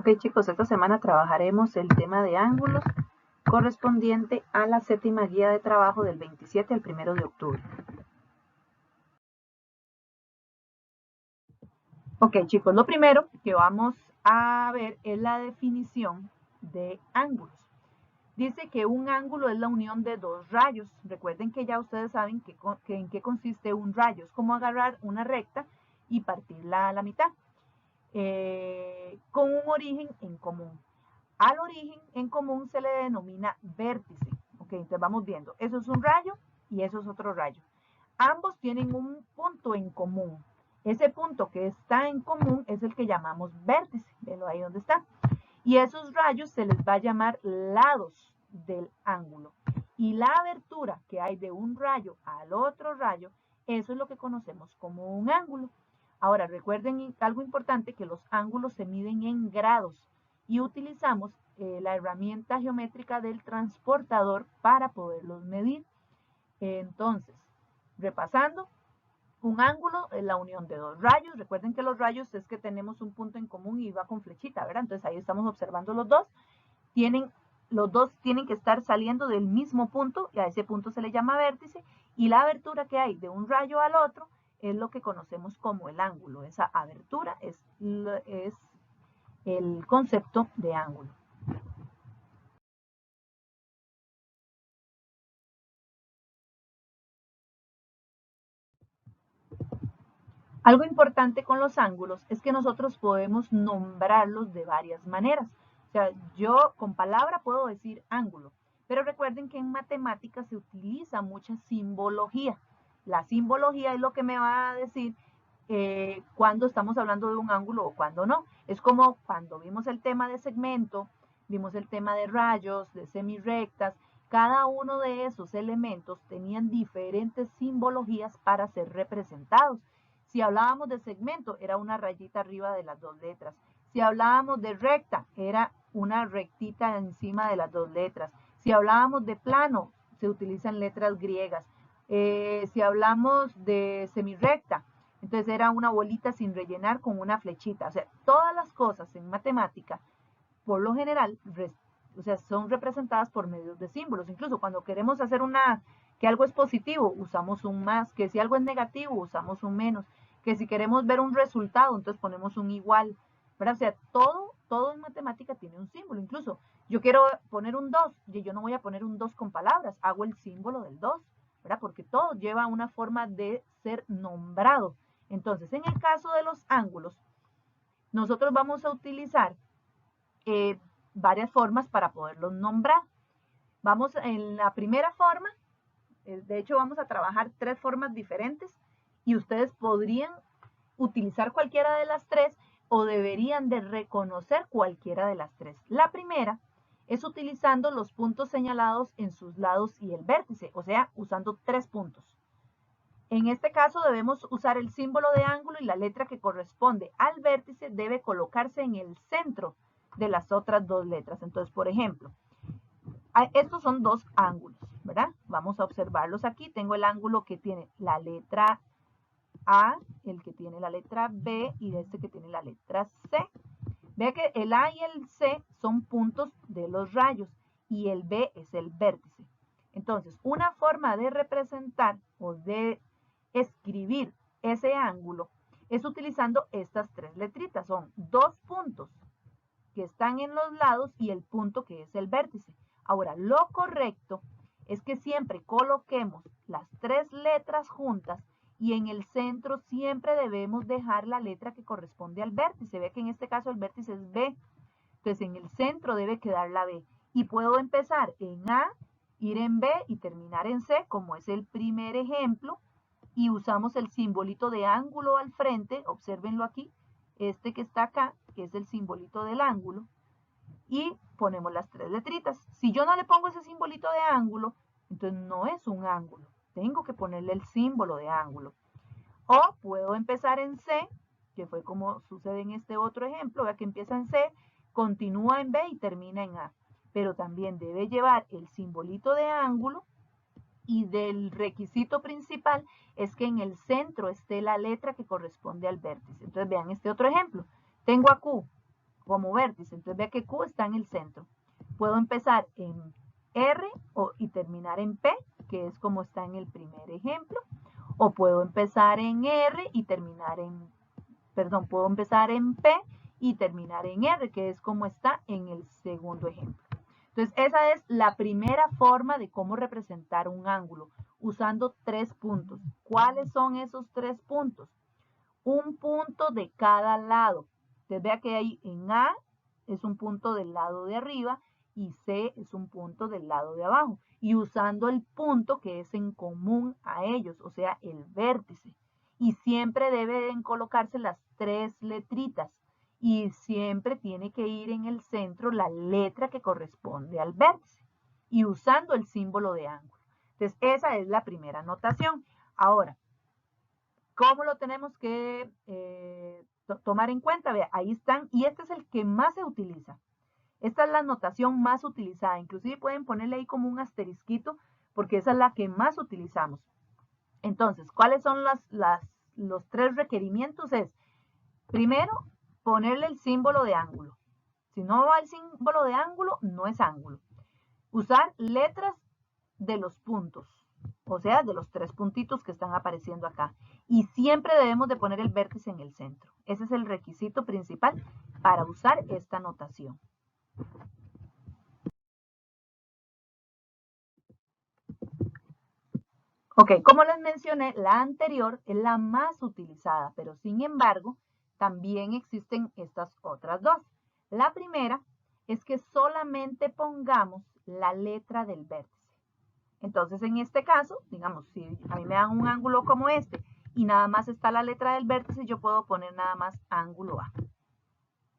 Ok chicos, esta semana trabajaremos el tema de ángulos correspondiente a la séptima guía de trabajo del 27 al 1 de octubre. Ok chicos, lo primero que vamos a ver es la definición de ángulos. Dice que un ángulo es la unión de dos rayos. Recuerden que ya ustedes saben en qué consiste un rayo. Es como agarrar una recta y partirla a la mitad. Con un origen en común. Al origen en común se le denomina vértice. Ok, entonces vamos viendo. Eso es un rayo y eso es otro rayo. Ambos tienen un punto en común. Ese punto que está en común es el que llamamos vértice. Velo ahí donde está. Y esos rayos se les va a llamar lados del ángulo. Y la abertura que hay de un rayo al otro rayo, eso es lo que conocemos como un ángulo. Ahora, recuerden algo importante, que los ángulos se miden en grados y utilizamos la herramienta geométrica del transportador para poderlos medir. Entonces, repasando, un ángulo es la unión de dos rayos. Recuerden que los rayos es que tenemos un punto en común y va con flechita, ¿verdad? Entonces ahí estamos observando los dos. Los dos tienen que estar saliendo del mismo punto y a ese punto se le llama vértice, y la abertura que hay de un rayo al otro es lo que conocemos como el ángulo. Esa abertura es el concepto de ángulo. Algo importante con los ángulos es que nosotros podemos nombrarlos de varias maneras. O sea, yo con palabra puedo decir ángulo, pero recuerden que en matemáticas se utiliza mucha simbología. La simbología es lo que me va a decir cuando estamos hablando de un ángulo o cuando no. Es como cuando vimos el tema de segmento, vimos el tema de rayos, de semirrectas. Cada uno de esos elementos tenían diferentes simbologías para ser representados. Si hablábamos de segmento, era una rayita arriba de las dos letras. Si hablábamos de recta, era una rectita encima de las dos letras. Si hablábamos de plano, se utilizan letras griegas. Si hablamos de semirrecta, entonces era una bolita sin rellenar con una flechita. O sea, todas las cosas en matemática, por lo general, son representadas por medios de símbolos. Incluso cuando queremos hacer que algo es positivo, usamos un más, que si algo es negativo, usamos un menos, que si queremos ver un resultado, entonces ponemos un igual, ¿verdad? O sea, todo en matemática tiene un símbolo. Incluso yo quiero poner un 2, y yo no voy a poner un 2 con palabras, hago el símbolo del 2, ¿verdad? Porque todo lleva una forma de ser nombrado. Entonces, en el caso de los ángulos, nosotros vamos a utilizar varias formas para poderlos nombrar. Vamos en la primera forma, de hecho vamos a trabajar 3 formas diferentes y ustedes podrían utilizar cualquiera de las 3 o deberían de reconocer cualquiera de las 3. La primera es utilizando los puntos señalados en sus lados y el vértice, o sea, usando 3 puntos. En este caso debemos usar el símbolo de ángulo y la letra que corresponde al vértice debe colocarse en el centro de las otras dos letras. Entonces, por ejemplo, estos son dos ángulos, ¿verdad? Vamos a observarlos aquí. Tengo el ángulo que tiene la letra A, el que tiene la letra B y este que tiene la letra C. Vea que el A y el C son puntos de los rayos y el B es el vértice. Entonces, una forma de representar o de escribir ese ángulo es utilizando estas 3 letritas. Son 2 puntos que están en los lados y el punto que es el vértice. Ahora, lo correcto es que siempre coloquemos las 3 letras juntas y en el centro siempre debemos dejar la letra que corresponde al vértice. Ve que en este caso el vértice es B. Entonces en el centro debe quedar la B. Y puedo empezar en A, ir en B y terminar en C, como es el primer ejemplo. Y usamos el simbolito de ángulo al frente, obsérvenlo aquí, este que está acá, que es el simbolito del ángulo, y ponemos las 3 letritas. Si yo no le pongo ese simbolito de ángulo, entonces no es un ángulo, tengo que ponerle el símbolo de ángulo. O puedo empezar en C, que fue como sucede en este otro ejemplo, ya que empieza en C, continúa en B y termina en A. Pero también debe llevar el simbolito de ángulo. Y del requisito principal es que en el centro esté la letra que corresponde al vértice. Entonces vean este otro ejemplo. Tengo a Q, como vértice. Entonces vea que Q está en el centro. Puedo empezar en R y terminar en P, que es como está en el primer ejemplo. O puedo empezar en R y terminar en, perdón, puedo empezar en P y terminar en R, que es como está en el segundo ejemplo. Entonces, esa es la primera forma de cómo representar un ángulo, usando 3 puntos. ¿Cuáles son esos 3 puntos? Un punto de cada lado. Entonces, vea que ahí en A es un punto del lado de arriba y C es un punto del lado de abajo. Y usando el punto que es en común a ellos, o sea, el vértice. Y siempre deben colocarse las 3 letritas. Y siempre tiene que ir en el centro la letra que corresponde al vértice. Y usando el símbolo de ángulo. Entonces, esa es la primera notación. Ahora, ¿cómo lo tenemos que tomar en cuenta? Vea, ahí están, y este es el que más se utiliza. Esta es la notación más utilizada. Inclusive pueden ponerle ahí como un asterisquito, porque esa es la que más utilizamos. Entonces, ¿cuáles son los 3 requerimientos? Es, primero, ponerle el símbolo de ángulo. Si no va el símbolo de ángulo, no es ángulo. Usar letras de los puntos, o sea, de los 3 puntitos que están apareciendo acá. Y siempre debemos de poner el vértice en el centro. Ese es el requisito principal para usar esta notación. Ok, como les mencioné, la anterior es la más utilizada, pero sin embargo, también existen estas otras dos. La primera es que solamente pongamos la letra del vértice. Entonces, en este caso, digamos, si a mí me dan un ángulo como este y nada más está la letra del vértice, yo puedo poner nada más ángulo A.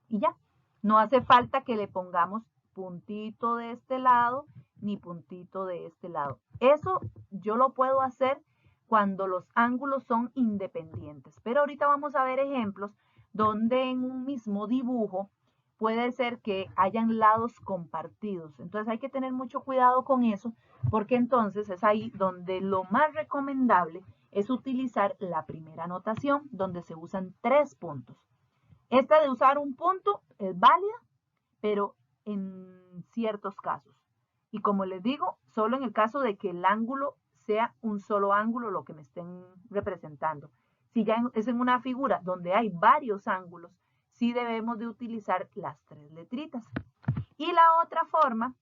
Y ya, no hace falta que le pongamos puntito de este lado ni puntito de este lado. Eso yo lo puedo hacer cuando los ángulos son independientes. Pero ahorita vamos a ver ejemplos donde en un mismo dibujo puede ser que hayan lados compartidos. Entonces hay que tener mucho cuidado con eso, porque entonces es ahí donde lo más recomendable es utilizar la primera notación, donde se usan 3 puntos. Esta de usar un punto es válida, pero en ciertos casos. Y como les digo, solo en el caso de que el ángulo sea un solo ángulo lo que me estén representando. Si ya es en una figura donde hay varios ángulos, sí debemos de utilizar las 3 letritas. Y la otra forma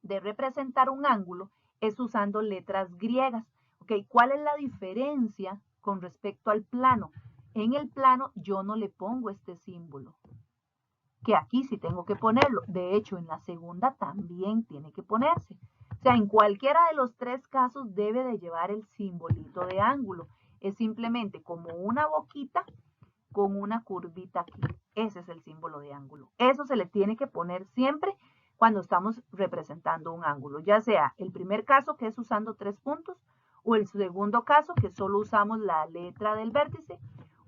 de representar un ángulo es usando letras griegas. ¿Okay? ¿Cuál es la diferencia con respecto al plano? En el plano yo no le pongo este símbolo, que aquí sí tengo que ponerlo. De hecho, en la segunda también tiene que ponerse. O sea, en cualquiera de los 3 casos debe de llevar el simbolito de ángulo. Es simplemente como una boquita con una curvita aquí. Ese es el símbolo de ángulo. Eso se le tiene que poner siempre cuando estamos representando un ángulo, ya sea el primer caso, que es usando 3 puntos, o el segundo caso, que solo usamos la letra del vértice,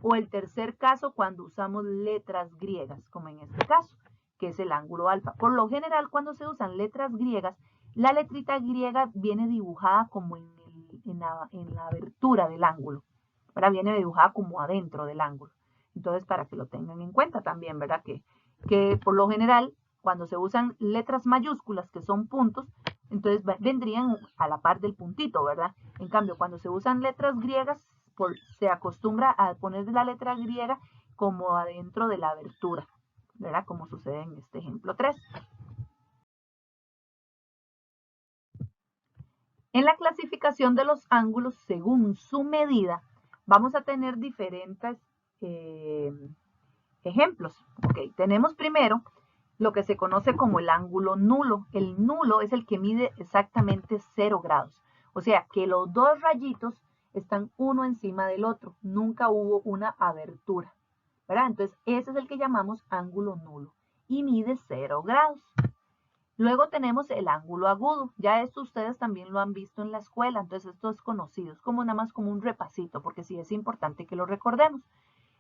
o el tercer caso, cuando usamos letras griegas, como en este caso, que es el ángulo alfa. Por lo general, cuando se usan letras griegas, la letrita griega viene dibujada como en la abertura del ángulo, ¿verdad? Viene dibujada como adentro del ángulo. Entonces, para que lo tengan en cuenta también, ¿verdad? Que por lo general, cuando se usan letras mayúsculas, que son puntos, entonces vendrían a la par del puntito, ¿verdad? En cambio, cuando se usan letras griegas, se acostumbra a poner la letra griega como adentro de la abertura, ¿verdad? Como sucede en este ejemplo 3. En la clasificación de los ángulos, según su medida, vamos a tener diferentes ejemplos. Okay. Tenemos primero lo que se conoce como el ángulo nulo. El nulo es el que mide exactamente 0 grados. O sea, que los 2 rayitos están uno encima del otro. Nunca hubo una abertura, ¿verdad? Entonces, ese es el que llamamos ángulo nulo y mide 0 grados. Luego tenemos el ángulo agudo. Ya esto ustedes también lo han visto en la escuela, entonces esto es conocido. Es como nada más como un repasito, porque sí es importante que lo recordemos.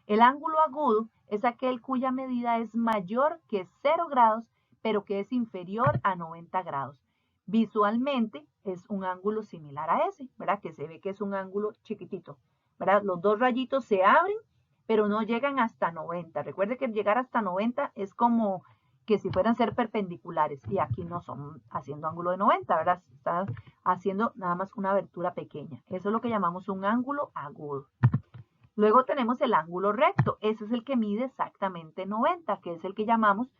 El ángulo agudo es aquel cuya medida es mayor que 0 grados, pero que es inferior a 90 grados. Visualmente es un ángulo similar a ese, ¿verdad? Que se ve que es un ángulo chiquitito, ¿verdad? Los 2 rayitos se abren, pero no llegan hasta 90. Recuerde que llegar hasta 90 es como que si fueran ser perpendiculares, y aquí no son haciendo ángulo de 90, ¿verdad? Están haciendo nada más una abertura pequeña. Eso es lo que llamamos un ángulo agudo. Luego tenemos el ángulo recto. Ese es el que mide exactamente 90, que es el que llamamos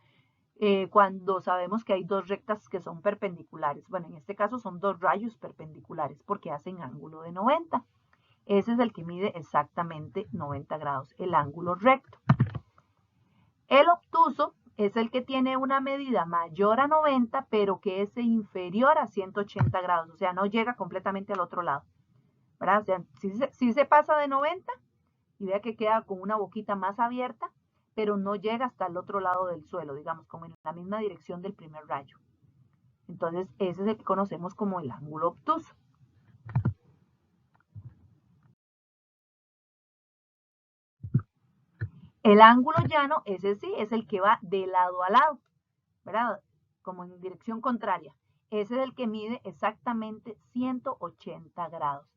cuando sabemos que hay dos rectas que son perpendiculares. Bueno, en este caso son dos rayos perpendiculares porque hacen ángulo de 90. Ese es el que mide exactamente 90 grados, el ángulo recto. El obtuso es el que tiene una medida mayor a 90, pero que es inferior a 180 grados, o sea, no llega completamente al otro lado, ¿verdad? O sea, si se pasa de 90, y vea que queda con una boquita más abierta, pero no llega hasta el otro lado del suelo, digamos, como en la misma dirección del primer rayo. Entonces, ese es el que conocemos como el ángulo obtuso. El ángulo llano, ese sí, es el que va de lado a lado, ¿verdad? Como en dirección contraria. Ese es el que mide exactamente 180 grados.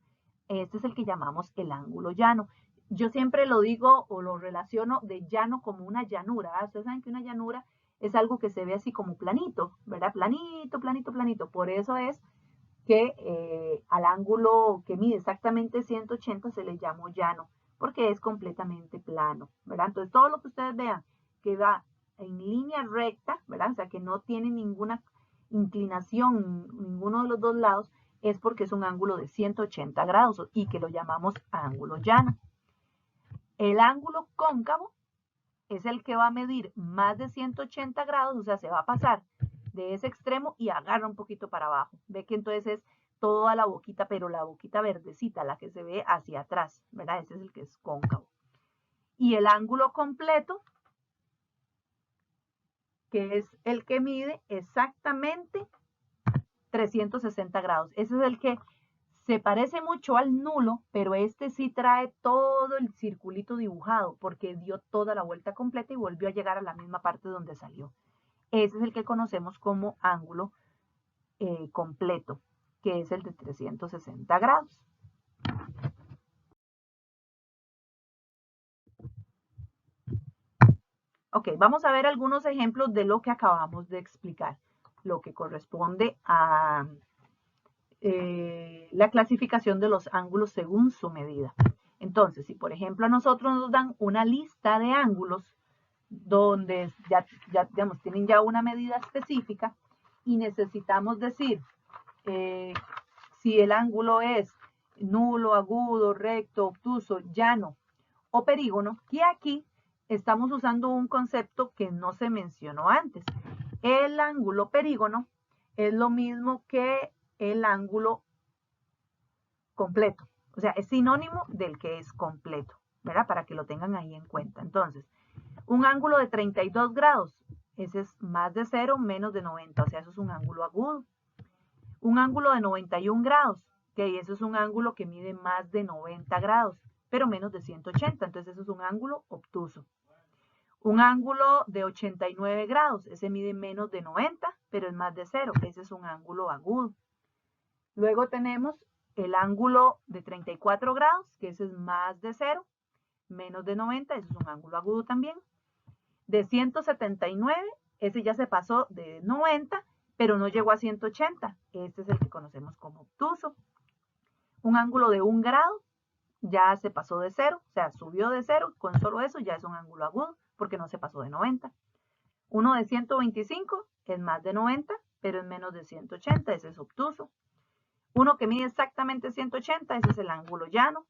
Este es el que llamamos el ángulo llano. Yo siempre lo digo o lo relaciono de llano como una llanura, ¿verdad? Ustedes saben que una llanura es algo que se ve así como planito, ¿verdad? Planito, planito, planito. Por eso es que al ángulo que mide exactamente 180 se le llama llano, porque es completamente plano, ¿verdad? Entonces, todo lo que ustedes vean que va en línea recta, ¿verdad? O sea, que no tiene ninguna inclinación, ninguno de los dos lados, es porque es un ángulo de 180 grados y que lo llamamos ángulo llano. El ángulo cóncavo es el que va a medir más de 180 grados, o sea, se va a pasar de ese extremo y agarra un poquito para abajo. Ve que entonces es toda la boquita, pero la boquita verdecita, la que se ve hacia atrás, ¿verdad? Ese es el que es cóncavo. Y el ángulo completo, que es el que mide exactamente 360 grados. Ese es el que se parece mucho al nulo, pero este sí trae todo el circulito dibujado porque dio toda la vuelta completa y volvió a llegar a la misma parte donde salió. Ese es el que conocemos como ángulo completo, que es el de 360 grados. Ok, vamos a ver algunos ejemplos de lo que acabamos de explicar, lo que corresponde a la clasificación de los ángulos según su medida. Entonces, si por ejemplo a nosotros nos dan una lista de ángulos donde ya digamos, tienen ya una medida específica y necesitamos decir si el ángulo es nulo, agudo, recto, obtuso, llano o perígono, y aquí estamos usando un concepto que no se mencionó antes. El ángulo perígono es lo mismo que el ángulo completo, o sea, es sinónimo del que es completo, ¿verdad? Para que lo tengan ahí en cuenta. Entonces, un ángulo de 32 grados, ese es más de 0, menos de 90, o sea, eso es un ángulo agudo. Un ángulo de 91 grados, que eso es un ángulo que mide más de 90 grados, pero menos de 180, entonces eso es un ángulo obtuso. Un ángulo de 89 grados, ese mide menos de 90, pero es más de 0, ese es un ángulo agudo. Luego tenemos el ángulo de 34 grados, que ese es más de 0, menos de 90, ese es un ángulo agudo también. De 179, ese ya se pasó de 90, pero no llegó a 180. Este es el que conocemos como obtuso. Un ángulo de 1 grado ya se pasó de 0, o sea, subió de 0, con solo eso ya es un ángulo agudo, porque no se pasó de 90. Uno de 125 es más de 90, pero es menos de 180, ese es obtuso. Uno que mide exactamente 180, ese es el ángulo llano.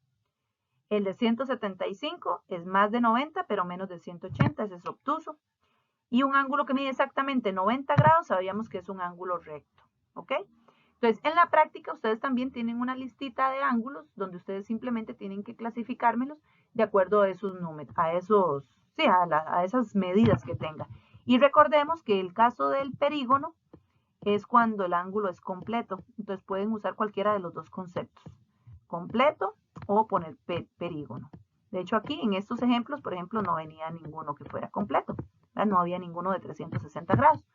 El de 175 es más de 90, pero menos de 180, ese es obtuso. Y un ángulo que mide exactamente 90 grados, sabíamos que es un ángulo recto, ¿ok? Entonces, en la práctica, ustedes también tienen una listita de ángulos donde ustedes simplemente tienen que clasificármelos de acuerdo a esos números, a esas medidas que tenga. Y recordemos que el caso del perígono es cuando el ángulo es completo. Entonces, pueden usar cualquiera de los dos conceptos, completo o poner perígono. De hecho, aquí en estos ejemplos, por ejemplo, no venía ninguno que fuera completo. No había ninguno de 360 grados.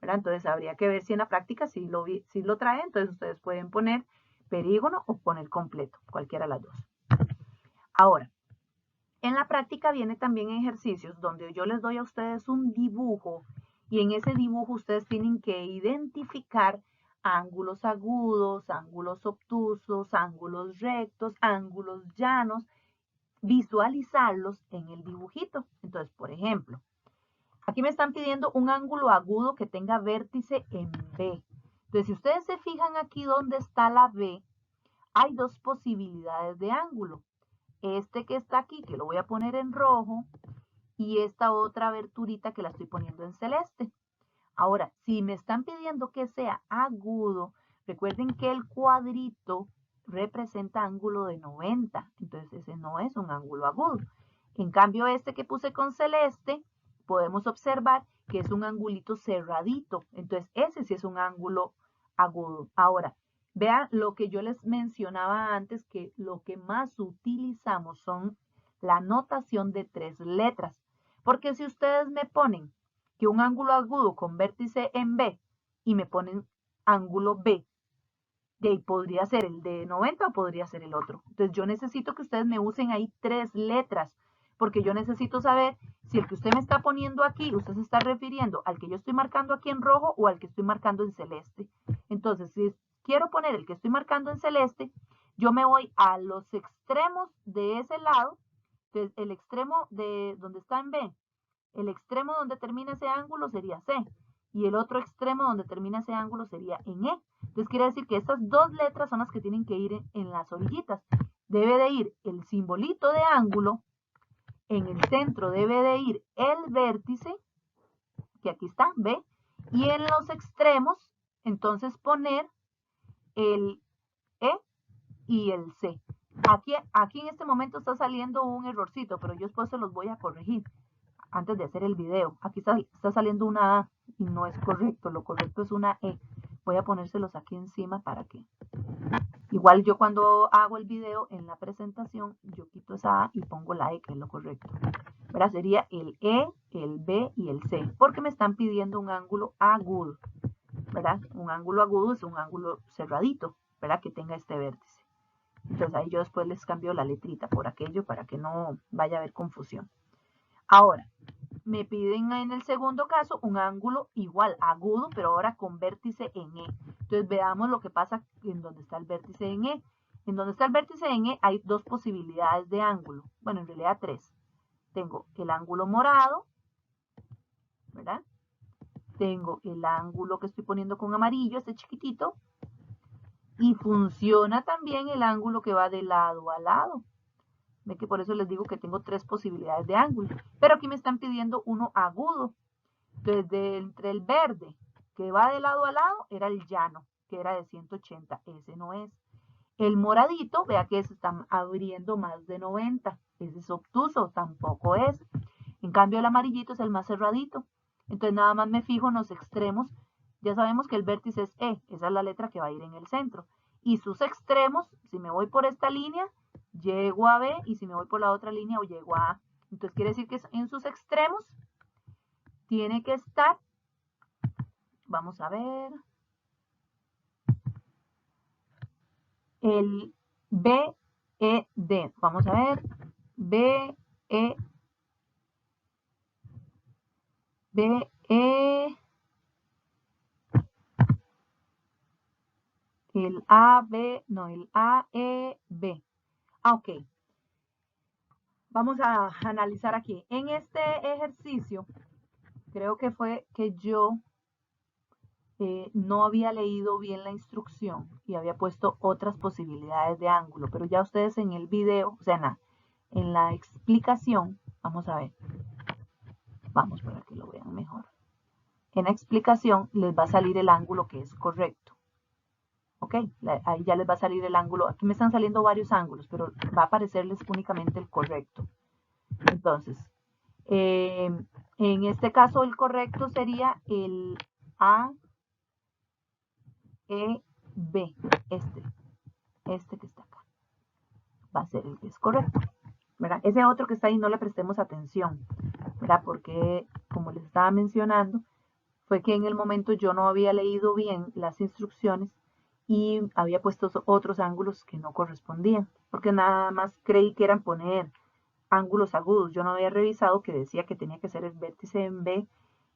¿Verdad? Entonces habría que ver si en la práctica si lo trae. Entonces ustedes pueden poner perígono o poner completo, cualquiera de las dos. Ahora, En la práctica viene también ejercicios donde yo les doy a ustedes un dibujo y en ese dibujo ustedes tienen que identificar ángulos agudos, ángulos obtusos, ángulos rectos, ángulos llanos, visualizarlos en el dibujito. Entonces, por ejemplo, aquí me están pidiendo un ángulo agudo que tenga vértice en B. Entonces, si ustedes se fijan aquí donde está la B, hay dos posibilidades de ángulo. Este que está aquí, que lo voy a poner en rojo, y esta otra aberturita que la estoy poniendo en celeste. Ahora, si me están pidiendo que sea agudo, recuerden que el cuadrito representa ángulo de 90, entonces ese no es un ángulo agudo. En cambio, este que puse con celeste, podemos observar que es un angulito cerradito, entonces ese sí es un ángulo agudo. Ahora, vean lo que yo les mencionaba antes, que lo que más utilizamos son la notación de 3 letras, porque si ustedes me ponen que un ángulo agudo con vértice en B y me ponen ángulo B, de ahí podría ser el de 90 o podría ser el otro. Entonces yo necesito que ustedes me usen ahí 3 letras, porque yo necesito saber si el que usted me está poniendo aquí, usted se está refiriendo al que yo estoy marcando aquí en rojo o al que estoy marcando en celeste. Entonces, si quiero poner el que estoy marcando en celeste, yo me voy a los extremos de ese lado. Entonces, el extremo de donde está en B, el extremo donde termina ese ángulo sería C y el otro extremo donde termina ese ángulo sería en E. Entonces quiere decir que estas dos letras son las que tienen que ir en las orillitas. Debe de ir el simbolito de ángulo, en el centro debe de ir el vértice, que aquí está, ¿ve? Y en los extremos, entonces poner el E y el C. Aquí en este momento está saliendo un errorcito, pero yo después se los voy a corregir antes de hacer el video. Aquí está saliendo una A y no es correcto, lo correcto es una E. Voy a ponérselos aquí encima para que... Igual yo cuando hago el video en la presentación, yo quito esa A y pongo la E, que es lo correcto. ¿Verdad? Sería el E, el B y el C, porque me están pidiendo un ángulo agudo. ¿Verdad? Un ángulo agudo es un ángulo cerradito, ¿verdad? Que tenga este vértice. Entonces ahí yo después les cambio la letrita por aquello para que no vaya a haber confusión. Ahora, me piden en el segundo caso un ángulo igual, agudo, pero ahora con vértice en E. Entonces veamos lo que pasa en donde está el vértice en E. En donde está el vértice en E hay dos posibilidades de ángulo. Bueno, en realidad 3. Tengo el ángulo morado, ¿verdad? Tengo el ángulo que estoy poniendo con amarillo, este chiquitito. Y funciona también el ángulo que va de lado a lado. Ve que por eso les digo que tengo 3 posibilidades de ángulo. Pero aquí me están pidiendo uno agudo. Desde entre el verde que va de lado a lado era el llano, que era de 180. Ese no es. El moradito, vea que se están abriendo más de 90. Ese es obtuso, tampoco es. En cambio el amarillito es el más cerradito. Entonces nada más me fijo en los extremos. Ya sabemos que el vértice es E, esa es la letra que va a ir en el centro. Y sus extremos, si me voy por esta línea, llego a B, y si me voy por la otra línea, llego a A. Entonces quiere decir que en sus extremos tiene que estar, vamos a ver, el BED. Vamos a ver, BE, BE, el AB, no, el AEB. Ok. Vamos a analizar aquí. En este ejercicio, creo que fue que yo no había leído bien la instrucción y había puesto otras posibilidades de ángulo, pero ya ustedes en el video, o sea, en la explicación, vamos a ver, vamos para que lo vean mejor. En la explicación les va a salir el ángulo que es correcto. ¿Ok? Ahí ya les va a salir el ángulo. Aquí me están saliendo varios ángulos, pero va a aparecerles únicamente el correcto. Entonces, en este caso el correcto sería el AEB, este que está acá. Va a ser el que es correcto. ¿Verdad? Ese otro que está ahí no le prestemos atención, ¿verdad? Porque, como les estaba mencionando, fue que en el momento yo no había leído bien las instrucciones y había puesto otros ángulos que no correspondían, porque nada más creí que eran poner ángulos agudos. Yo no había revisado que decía que tenía que ser el vértice en B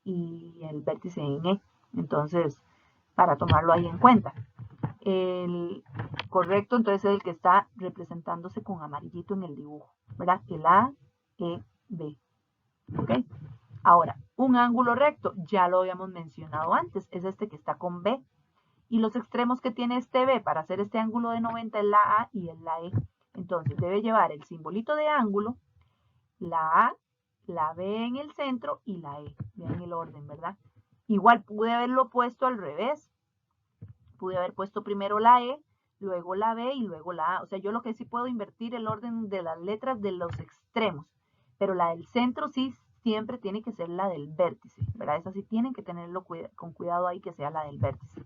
y el vértice en E. Entonces, para tomarlo ahí en cuenta. El correcto entonces es el que está representándose con amarillito en el dibujo, ¿verdad? El A, E, B. ¿Ok? Ahora, un ángulo recto, ya lo habíamos mencionado antes, es este que está con B. Y los extremos que tiene este B para hacer este ángulo de 90 es la A y es la E. Entonces debe llevar el simbolito de ángulo, la A, la B en el centro y la E. Vean el orden, ¿verdad? Igual pude haberlo puesto al revés. Pude haber puesto primero la E, luego la B y luego la A. O sea, yo lo que sí puedo invertir el orden de las letras de los extremos. Pero la del centro sí siempre tiene que ser la del vértice, ¿verdad? Esa sí tienen que tenerlo con cuidado ahí que sea la del vértice.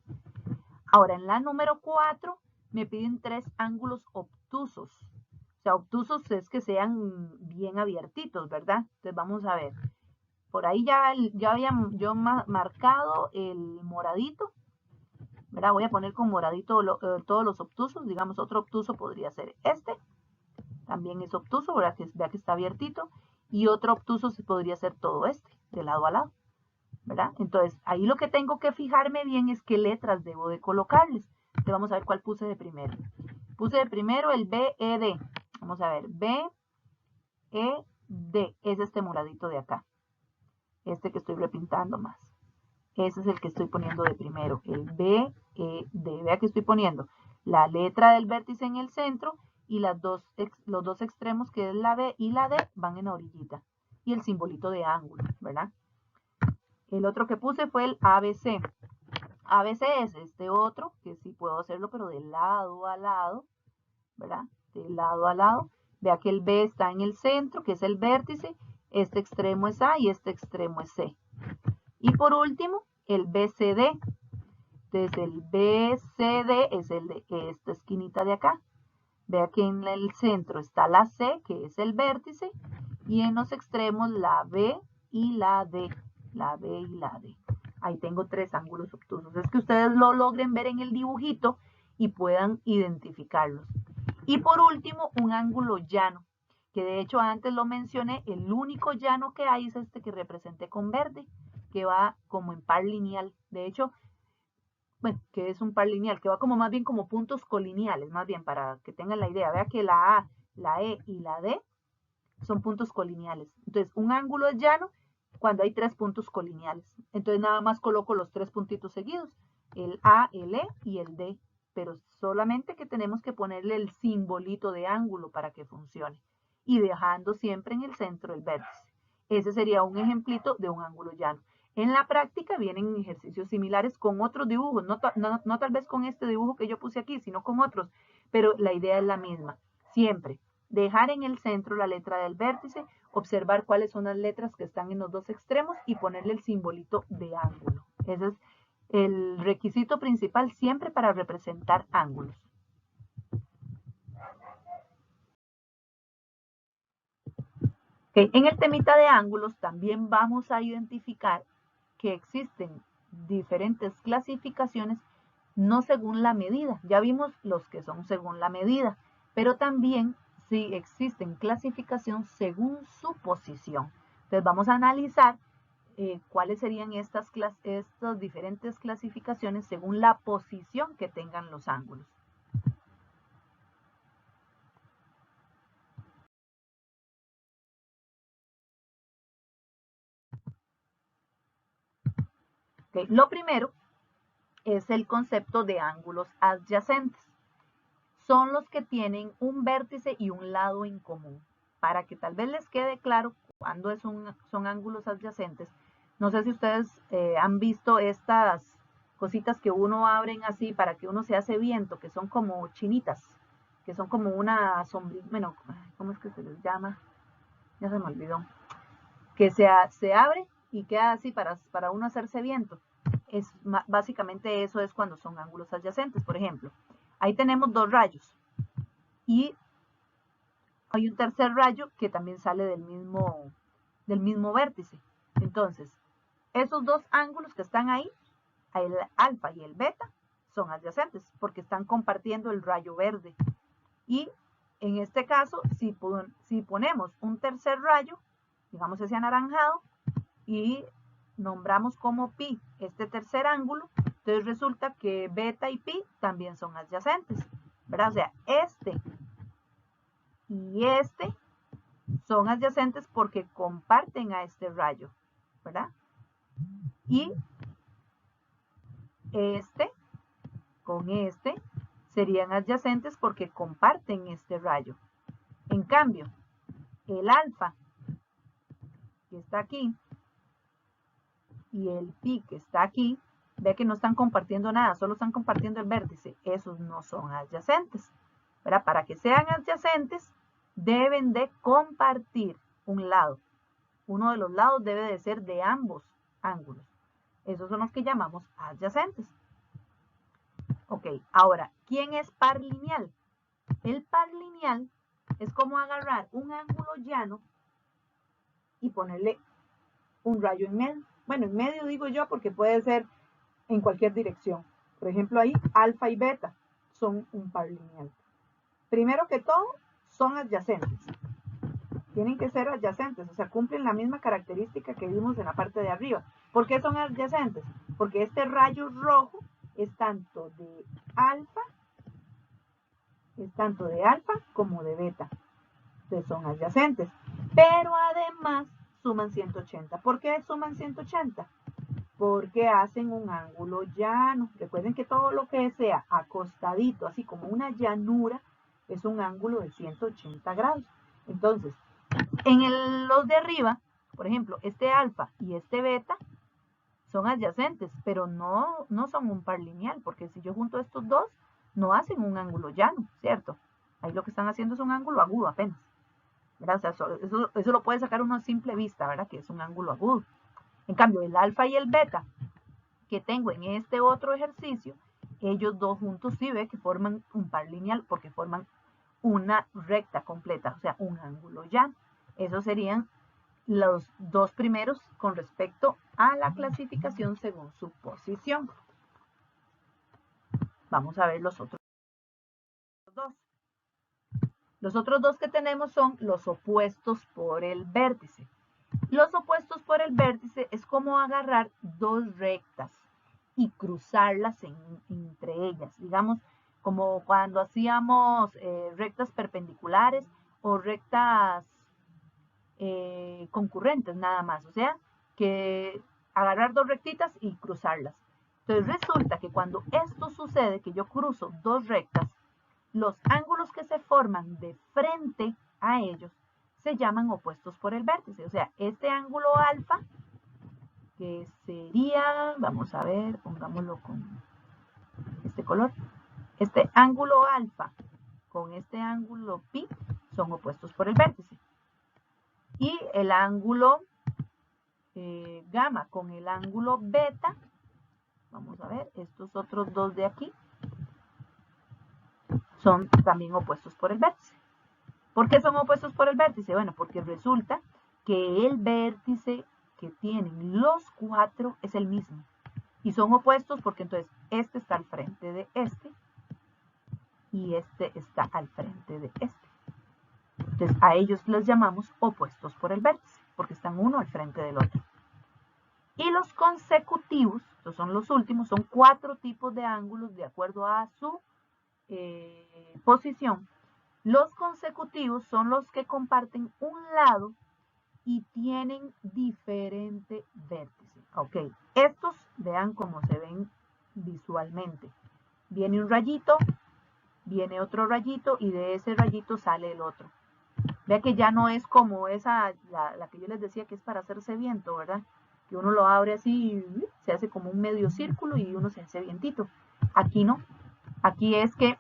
Ahora, en la número 4 me piden 3 ángulos obtusos. O sea, obtusos es que sean bien abiertitos, ¿verdad? Entonces vamos a ver. Por ahí ya había yo marcado el moradito, ¿verdad? Voy a poner con moradito todos los obtusos. Digamos, otro obtuso podría ser este. También es obtuso, ¿verdad? Vea que está abiertito. Y otro obtuso podría ser todo este, de lado a lado, ¿verdad? Entonces, ahí lo que tengo que fijarme bien es qué letras debo de colocarles. Entonces, vamos a ver cuál puse de primero. Puse de primero el B, E, D. Vamos a ver, B, E, D. Es este moradito de acá. Este que estoy repintando más. Ese es el que estoy poniendo de primero, el B, E, D. Vea que estoy poniendo la letra del vértice en el centro y los dos extremos, que es la B y la D, van en la orillita. Y el simbolito de ángulo, ¿verdad? El otro que puse fue el ABC. ABC es este otro, que sí puedo hacerlo, pero de lado a lado, ¿verdad? De lado a lado. Vea que el B está en el centro, que es el vértice. Este extremo es A y este extremo es C. Y por último, el BCD. Entonces el BCD es el de esta esquinita de acá. Vea que en el centro está la C, que es el vértice, y en los extremos la B y la D. La B y la D. Ahí tengo 3 ángulos obtusos. Es que ustedes lo logren ver en el dibujito y puedan identificarlos. Y por último, un ángulo llano, que de hecho antes lo mencioné, el único llano que hay es este que representé con verde, que va como en par lineal. De hecho, bueno, que es un par lineal, que va como más bien como puntos colineales, más bien para que tengan la idea. Vea que la A, la E y la D son puntos colineales. Entonces, un ángulo es llano cuando hay 3 puntos colineales. Entonces, nada más coloco los 3 puntitos seguidos, el A, el E y el D, pero solamente que tenemos que ponerle el simbolito de ángulo para que funcione y dejando siempre en el centro el vértice. Ese sería un ejemplito de un ángulo llano. En la práctica vienen ejercicios similares con otros dibujos, no tal vez con este dibujo que yo puse aquí, sino con otros, pero la idea es la misma. Siempre dejar en el centro la letra del vértice, observar cuáles son las letras que están en los dos extremos y ponerle el simbolito de ángulo. Ese es el requisito principal siempre para representar ángulos. Okay. En el temita de ángulos también vamos a identificar que existen diferentes clasificaciones, no según la medida. Ya vimos los que son según la medida, pero también sí existen clasificación según su posición. Entonces vamos a analizar cuáles serían estas diferentes clasificaciones según la posición que tengan los ángulos. Okay. Lo primero es el concepto de ángulos adyacentes. Son los que tienen un vértice y un lado en común. Para que tal vez les quede claro cuándo son ángulos adyacentes, no sé si ustedes han visto estas cositas que uno abren así para que uno se hace viento, que son como chinitas, que son como una sombrilla, bueno, ¿cómo es que se les llama? Ya se me olvidó. Que se abre y queda así para uno hacerse viento. Básicamente eso es cuando son ángulos adyacentes. Por ejemplo, ahí tenemos 2 rayos y hay un tercer rayo que también sale del mismo vértice. Entonces, esos 2 ángulos que están ahí, el alfa y el beta, son adyacentes porque están compartiendo el rayo verde. Y en este caso, si ponemos un tercer rayo, digamos ese anaranjado, y nombramos como pi este tercer ángulo, entonces resulta que beta y pi también son adyacentes, ¿verdad? O sea, este y este son adyacentes porque comparten a este rayo, ¿verdad? Y este con este serían adyacentes porque comparten este rayo. En cambio, el alfa que está aquí y el pi que está aquí, ve que no están compartiendo nada, solo están compartiendo el vértice. Esos no son adyacentes, ¿verdad? Para que sean adyacentes, deben de compartir un lado. Uno de los lados debe de ser de ambos ángulos. Esos son los que llamamos adyacentes. Ok, ahora, ¿quién es par lineal? El par lineal es como agarrar un ángulo llano y ponerle un rayo en medio. Bueno, en medio digo yo porque puede ser en cualquier dirección. Por ejemplo, ahí alfa y beta son un par lineal. Primero que todo, son adyacentes. Tienen que ser adyacentes, o sea, cumplen la misma característica que vimos en la parte de arriba. ¿Por qué son adyacentes? Porque este rayo rojo es tanto de alfa como de beta. Entonces son adyacentes. Pero además suman 180. ¿Por qué suman 180? Porque hacen un ángulo llano. Recuerden que todo lo que sea acostadito, así como una llanura, es un ángulo de 180 grados. Entonces, en los de arriba, por ejemplo, este alfa y este beta son adyacentes, pero no son un par lineal, porque si yo junto estos dos, no hacen un ángulo llano, ¿cierto? Ahí lo que están haciendo es un ángulo agudo apenas, ¿verdad? O sea, eso lo puede sacar uno a simple vista, ¿verdad? Que es un ángulo agudo. En cambio, el alfa y el beta que tengo en este otro ejercicio, ellos dos juntos sí ve que forman un par lineal porque forman una recta completa, o sea, un ángulo llano. Esos serían los dos primeros con respecto a la clasificación según su posición. Vamos a ver los otros dos. Los otros dos que tenemos son los opuestos por el vértice. Los opuestos por el vértice es como agarrar dos rectas y cruzarlas entre ellas. Digamos, como cuando hacíamos rectas perpendiculares o rectas concurrentes nada más. O sea, que agarrar dos rectitas y cruzarlas. Entonces resulta que cuando esto sucede, que yo cruzo dos rectas, los ángulos que se forman de frente a ellos se llaman opuestos por el vértice. O sea, este ángulo alfa, que sería, vamos a ver, pongámoslo con este color. Este ángulo alfa con este ángulo pi son opuestos por el vértice. Y el ángulo gamma con el ángulo beta, vamos a ver, estos otros dos de aquí, son también opuestos por el vértice. ¿Por qué son opuestos por el vértice? Bueno, porque resulta que el vértice que tienen los cuatro es el mismo. Y son opuestos porque entonces este está al frente de este y este está al frente de este. Entonces a ellos les llamamos opuestos por el vértice porque están uno al frente del otro. Y los consecutivos, estos son los últimos, son cuatro tipos de ángulos de acuerdo a su posición. Los consecutivos son los que comparten un lado y tienen diferente vértice. Ok, estos vean cómo se ven visualmente. Viene un rayito, viene otro rayito y de ese rayito sale el otro. Vea que ya no es como esa, la que yo les decía que es para hacerse viento, ¿verdad? Que uno lo abre así y se hace como un medio círculo y uno se hace vientito. Aquí no. Aquí es que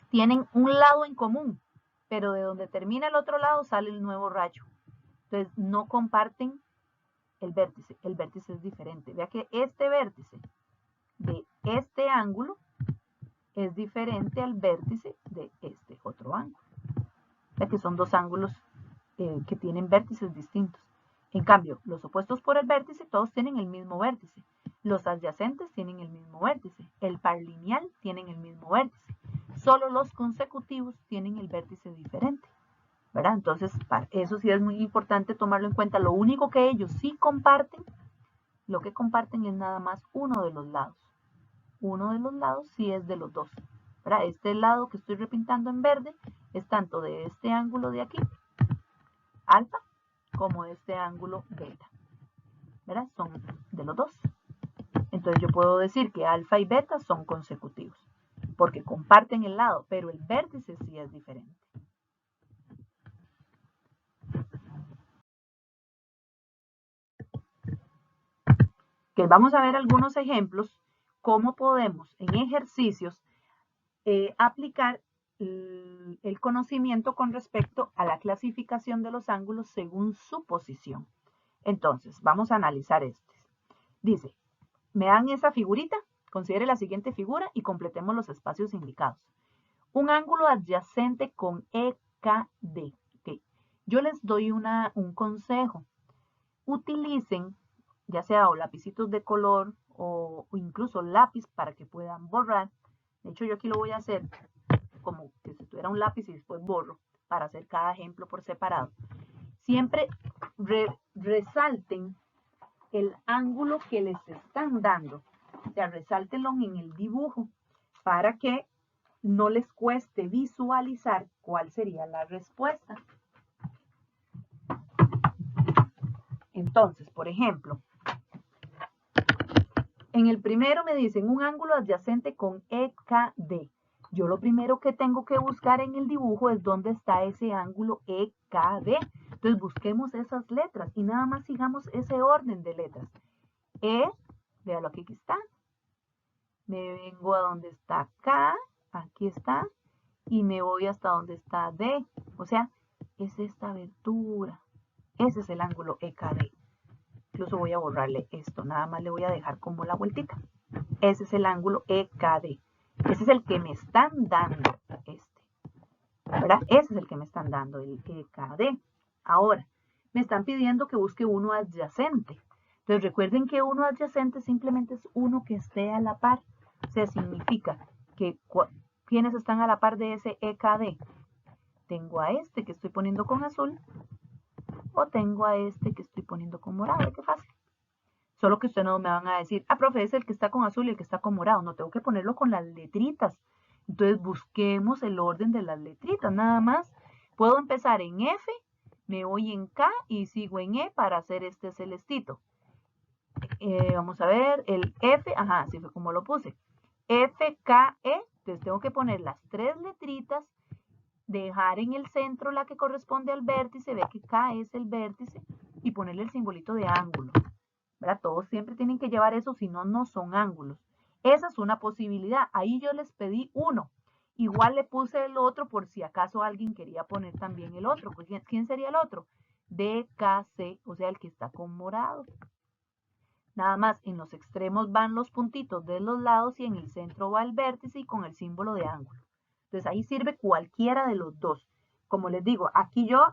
tienen un lado en común, pero de donde termina el otro lado sale el nuevo rayo. Entonces no comparten el vértice es diferente. Vea que este vértice de este ángulo es diferente al vértice de este otro ángulo. Vea que son dos ángulos que tienen vértices distintos. En cambio, los opuestos por el vértice todos tienen el mismo vértice. Los adyacentes tienen el mismo vértice. El par lineal tienen el mismo vértice. solo los consecutivos tienen el vértice diferente, ¿verdad? Entonces, eso sí es muy importante tomarlo en cuenta. Lo único que ellos sí comparten, lo que comparten es nada más uno de los lados. Uno de los lados sí es de los dos, ¿verdad? Este lado que estoy repintando en verde es tanto de este ángulo de aquí, alfa, como de este ángulo beta, ¿verdad? Son de los dos. Entonces yo puedo decir que alfa y beta son consecutivos, porque comparten el lado, pero el vértice sí es diferente. Que vamos a ver algunos ejemplos, cómo podemos en ejercicios aplicar el conocimiento con respecto a la clasificación de los ángulos según su posición. Entonces, vamos a analizar este. Dice, me dan esa figurita, considere la siguiente figura y completemos los espacios indicados. Un ángulo adyacente con EKD. Okay. Yo les doy un consejo. Utilicen, ya sea o lapicitos de color o incluso lápiz para que puedan borrar. De hecho, yo aquí lo voy a hacer como que si tuviera un lápiz y después borro para hacer cada ejemplo por separado. Siempre resalten el ángulo que les están dando. O sea, resáltenlo en el dibujo para que no les cueste visualizar cuál sería la respuesta. Entonces, por ejemplo, en el primero me dicen un ángulo adyacente con EKD. Yo lo primero que tengo que buscar en el dibujo es dónde está ese ángulo EKD. Entonces busquemos esas letras y nada más sigamos ese orden de letras. Véalo aquí está. Me vengo a donde está K, aquí está, y me voy hasta donde está D. O sea, es esta abertura. Ese es el ángulo EKD. Incluso voy a borrarle esto, nada más le voy a dejar como la vueltita. Ese es el ángulo EKD. Ese es el que me están dando, ¿verdad? Ese es el que me están dando, el EKD. Ahora, me están pidiendo que busque uno adyacente. Entonces recuerden que uno adyacente simplemente es uno que esté a la par. O sea, significa que ¿quiénes están a la par de ese EKD? Tengo a este que estoy poniendo con azul o tengo a este que estoy poniendo con morado. ¡Qué fácil! Solo que ustedes no me van a decir, profe, es el que está con azul y el que está con morado. No, tengo que ponerlo con las letritas. Entonces busquemos el orden de las letritas, nada más. Puedo empezar en F, me voy en K y sigo en E para hacer este celestito. Vamos a ver, el F, así fue como lo puse. F, K, E, entonces tengo que poner las tres letritas, dejar en el centro la que corresponde al vértice, ve que K es el vértice, y ponerle el simbolito de ángulo. ¿Verdad? Todos siempre tienen que llevar eso, si no, no son ángulos. Esa es una posibilidad. Ahí yo les pedí uno. Igual le puse el otro por si acaso alguien quería poner también el otro. ¿Quién sería el otro? DKC, o sea, el que está con morado. Nada más, en los extremos van los puntitos de los lados y en el centro va el vértice y con el símbolo de ángulo. Entonces ahí sirve cualquiera de los dos. Como les digo, aquí yo,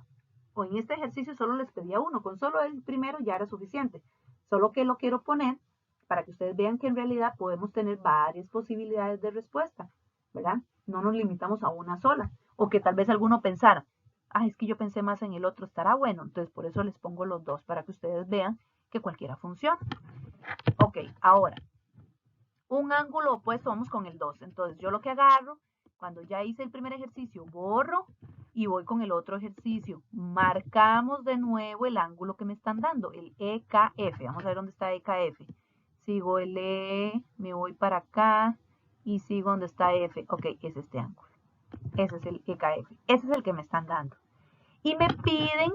o en este ejercicio solo les pedía uno. Con solo el primero ya era suficiente. Solo que lo quiero poner para que ustedes vean que en realidad podemos tener varias posibilidades de respuesta, ¿verdad? No nos limitamos a una sola. O que tal vez alguno pensara, es que yo pensé más en el otro, estará bueno. Entonces por eso les pongo los dos para que ustedes vean que cualquiera funciona. Ok, ahora, un ángulo opuesto, vamos con el 2. Entonces yo lo que agarro, cuando ya hice el primer ejercicio, borro y voy con el otro ejercicio. Marcamos de nuevo el ángulo que me están dando, el EKF. Vamos a ver dónde está EKF. Sigo el E, me voy para acá y sigo donde está F. Ok, es este ángulo. Ese es el EKF. Ese es el que me están dando. Y me piden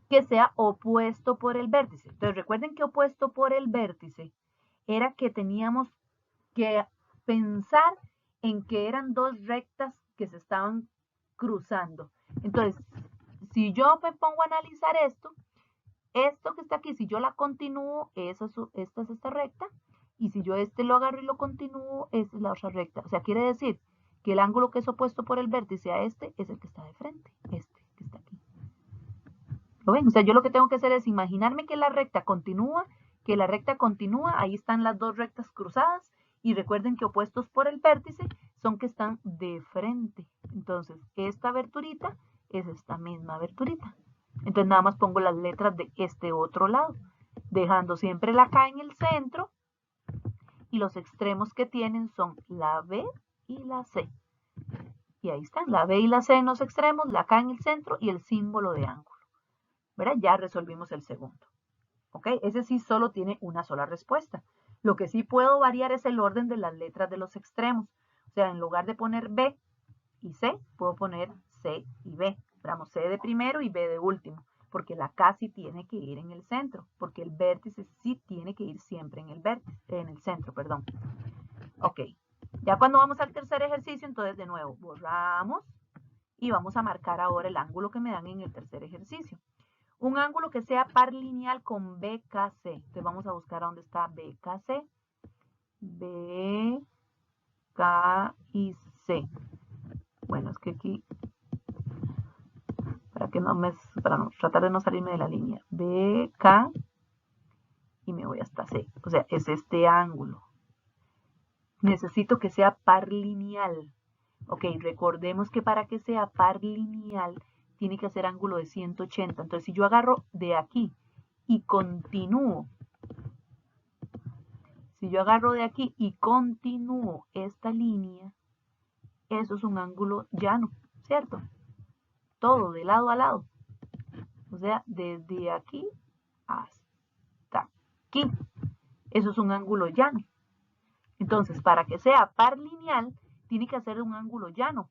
que sea opuesto por el vértice. Entonces recuerden que opuesto por el vértice era que teníamos que pensar en que eran dos rectas que se estaban cruzando. Entonces, si yo me pongo a analizar esto que está aquí, si yo la continúo, esta es esta recta, y si yo lo agarro y lo continúo, esta es la otra recta. O sea, quiere decir que el ángulo que es opuesto por el vértice a este es el que está de frente, este que está aquí. ¿Lo ven? O sea, yo lo que tengo que hacer es imaginarme que la recta continúa, ahí están las dos rectas cruzadas, y recuerden que opuestos por el vértice son que están de frente. Entonces, esta aberturita es esta misma aberturita. Entonces, nada más pongo las letras de este otro lado, dejando siempre la K en el centro, y los extremos que tienen son la B y la C. Y ahí están, la B y la C en los extremos, la K en el centro y el símbolo de ángulo. ¿Verdad? Ya resolvimos el segundo. ¿Ok? Ese sí solo tiene una sola respuesta. Lo que sí puedo variar es el orden de las letras de los extremos. O sea, en lugar de poner B y C, puedo poner C y B. Esperamos C de primero y B de último, porque la K sí tiene que ir en el centro, porque el vértice sí tiene que ir siempre en el centro, perdón. Ok, ya cuando vamos al tercer ejercicio, entonces de nuevo borramos y vamos a marcar ahora el ángulo que me dan en el tercer ejercicio. Un ángulo que sea par lineal con BKC. Entonces vamos a buscar a dónde está BKC. B, K y C. Bueno, es que aquí, para no tratar de no salirme de la línea. B, K y me voy hasta C. O sea, es este ángulo. Necesito que sea par lineal. Ok, recordemos que para que sea par lineal tiene que hacer ángulo de 180. Entonces, si yo agarro de aquí y continúo, esta línea, eso es un ángulo llano, ¿cierto? Todo de lado a lado. O sea, desde aquí hasta aquí. Eso es un ángulo llano. Entonces, para que sea par lineal, tiene que hacer un ángulo llano.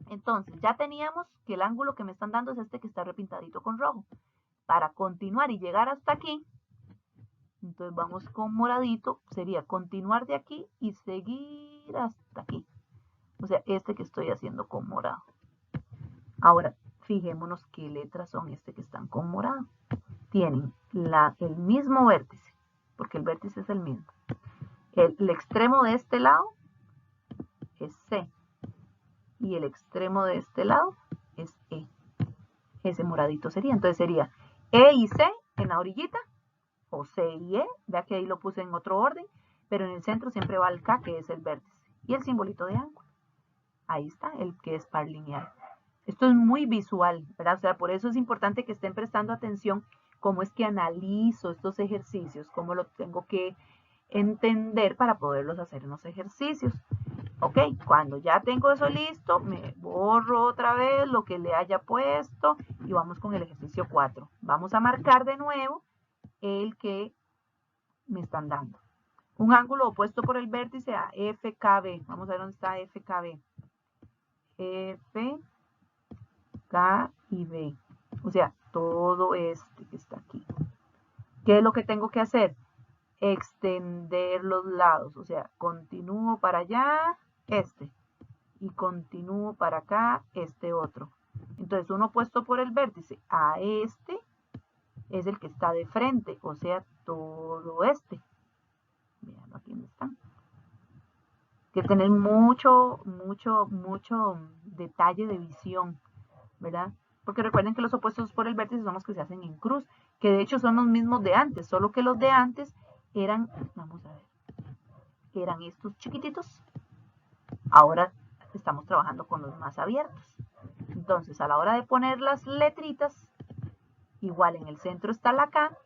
Entonces, ya teníamos que el ángulo que me están dando es este que está repintadito con rojo. Para continuar y llegar hasta aquí, entonces vamos con moradito, sería continuar de aquí y seguir hasta aquí. O sea, este que estoy haciendo con morado. Ahora, fijémonos qué letras son este que están con morado. Tienen el mismo vértice, porque el vértice es el mismo. El extremo de este lado es C. Y el extremo de este lado es E. Ese moradito sería. Entonces sería E y C en la orillita, o C y E. Vea que ahí lo puse en otro orden, pero en el centro siempre va el K, que es el vértice. Y el simbolito de ángulo. Ahí está, el que es par lineal. Esto es muy visual, ¿verdad? O sea, por eso es importante que estén prestando atención cómo es que analizo estos ejercicios, cómo lo tengo que entender para poderlos hacer en los ejercicios. Ok, cuando ya tengo eso listo, me borro otra vez lo que le haya puesto y vamos con el ejercicio 4. Vamos a marcar de nuevo el que me están dando. Un ángulo opuesto por el vértice a FKB. Vamos a ver dónde está FKB. F, K y B. O sea, todo este que está aquí. ¿Qué es lo que tengo que hacer? Extender los lados. O sea, continúo para allá, y continúo para acá, este otro. Entonces, uno opuesto por el vértice a este es el que está de frente, o sea, todo este. Vean aquí dónde están. Hay que tener mucho detalle de visión, ¿verdad? Porque recuerden que los opuestos por el vértice son los que se hacen en cruz, que de hecho son los mismos de antes, solo que los de antes eran, vamos a ver, eran estos chiquititos. Ahora estamos trabajando con los más abiertos. Entonces, a la hora de poner las letritas, igual en el centro está la K,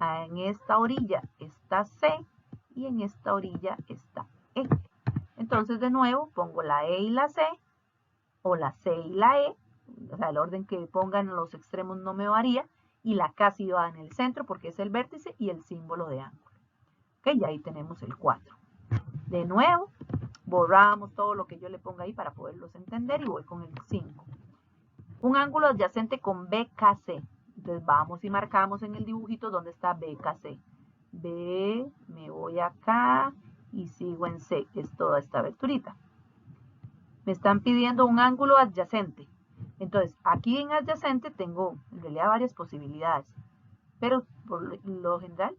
en esta orilla está C y en esta orilla está E. Entonces, de nuevo, pongo la E y la C, o la C y la E, o sea, el orden que pongan en los extremos no me varía, y la K sí va en el centro porque es el vértice y el símbolo de ángulo. Ok, y ahí tenemos el 4. De nuevo, borramos todo lo que yo le ponga ahí para poderlos entender y voy con el 5. Un ángulo adyacente con BKC. Entonces vamos y marcamos en el dibujito donde está BKC. B, me voy acá y sigo en C, que es toda esta aberturita. Me están pidiendo un ángulo adyacente. Entonces, aquí en adyacente tengo en realidad varias posibilidades. Pero por lo general,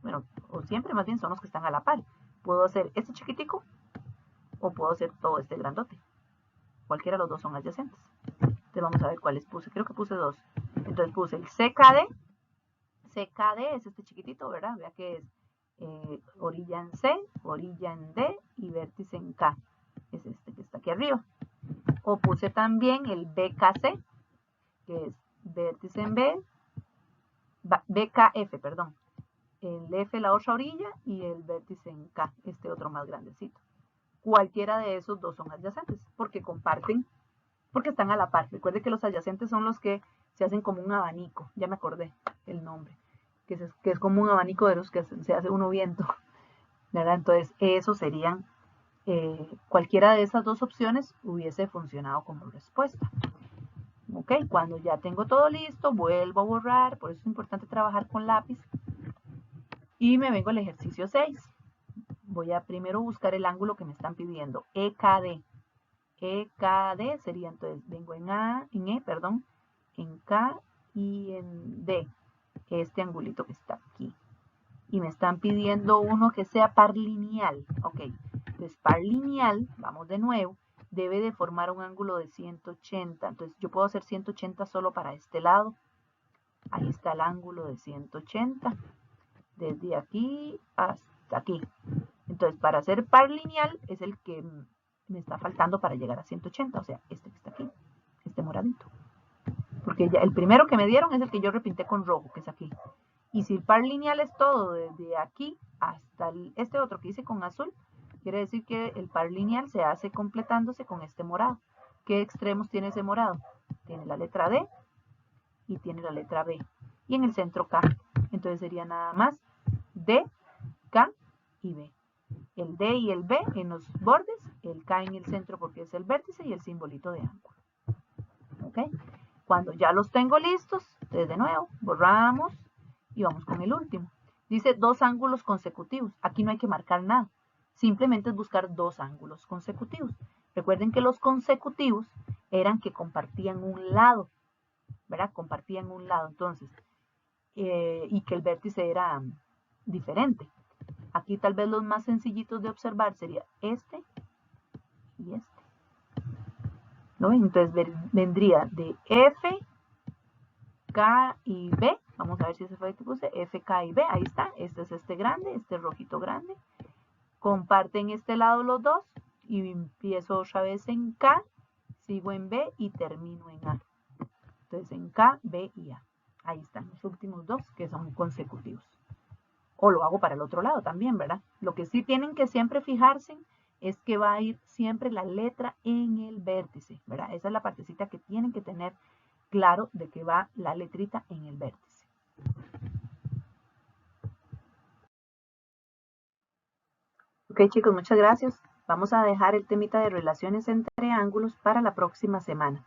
bueno, o siempre más bien son los que están a la par. Puedo hacer este chiquitico o puedo hacer todo este grandote. Cualquiera de los dos son adyacentes. Entonces vamos a ver cuáles puse. Creo que puse dos. Entonces puse el CKD. CKD es este chiquitito, ¿verdad? Vea que es orilla en C, orilla en D y vértice en K. es este que está aquí arriba. O puse también el BKC, que es vértice en B, BKF, perdón. El F la otra orilla y el vértice en K, este otro más grandecito. Cualquiera de esos dos son adyacentes, porque comparten, porque están a la par. Recuerde que los adyacentes son los que se hacen como un abanico, ya me acordé el nombre, que es como un abanico de los que se hace uno viento, ¿verdad? Entonces, esos serían, cualquiera de esas dos opciones hubiese funcionado como respuesta. Ok, cuando ya tengo todo listo, vuelvo a borrar, por eso es importante trabajar con lápiz. Y me vengo al ejercicio 6. Voy a primero buscar el ángulo que me están pidiendo, EKD. EKD sería, entonces, vengo en en K y en D, este angulito que está aquí. Y me están pidiendo uno que sea par lineal. Ok, entonces par lineal, vamos de nuevo, debe de formar un ángulo de 180. Entonces yo puedo hacer 180 solo para este lado. Ahí está el ángulo de 180. Desde aquí hasta aquí. Entonces, para hacer par lineal es el que me está faltando para llegar a 180, o sea, este que está aquí, este moradito. Porque ya el primero que me dieron es el que yo repinté con rojo, que es aquí. Y si el par lineal es todo desde aquí hasta este otro que hice con azul, quiere decir que el par lineal se hace completándose con este morado. ¿Qué extremos tiene ese morado? Tiene la letra D y tiene la letra B. Y en el centro K. Entonces sería nada más D, K y B. El D y el B en los bordes, el K en el centro porque es el vértice y el simbolito de ángulo. ¿Ok? Cuando ya los tengo listos, entonces de nuevo, borramos y vamos con el último. Dice dos ángulos consecutivos. Aquí no hay que marcar nada. Simplemente es buscar dos ángulos consecutivos. Recuerden que los consecutivos eran que compartían un lado, ¿verdad? Compartían un lado, entonces, y que el vértice era diferente. Aquí tal vez los más sencillitos de observar sería este y este. ¿No? Entonces vendría de F, K y B. Vamos a ver si ese fue el que puse. F, K y B. Ahí está. Este es este grande, este rojito grande. Comparten este lado los dos. Y empiezo otra vez en K, sigo en B y termino en A. Entonces en K, B y A. Ahí están los últimos dos que son consecutivos. O lo hago para el otro lado también, ¿verdad? Lo que sí tienen que siempre fijarse es que va a ir siempre la letra en el vértice, ¿verdad? Esa es la partecita que tienen que tener claro de que va la letrita en el vértice. Ok, chicos, muchas gracias. Vamos a dejar el temita de relaciones entre ángulos para la próxima semana.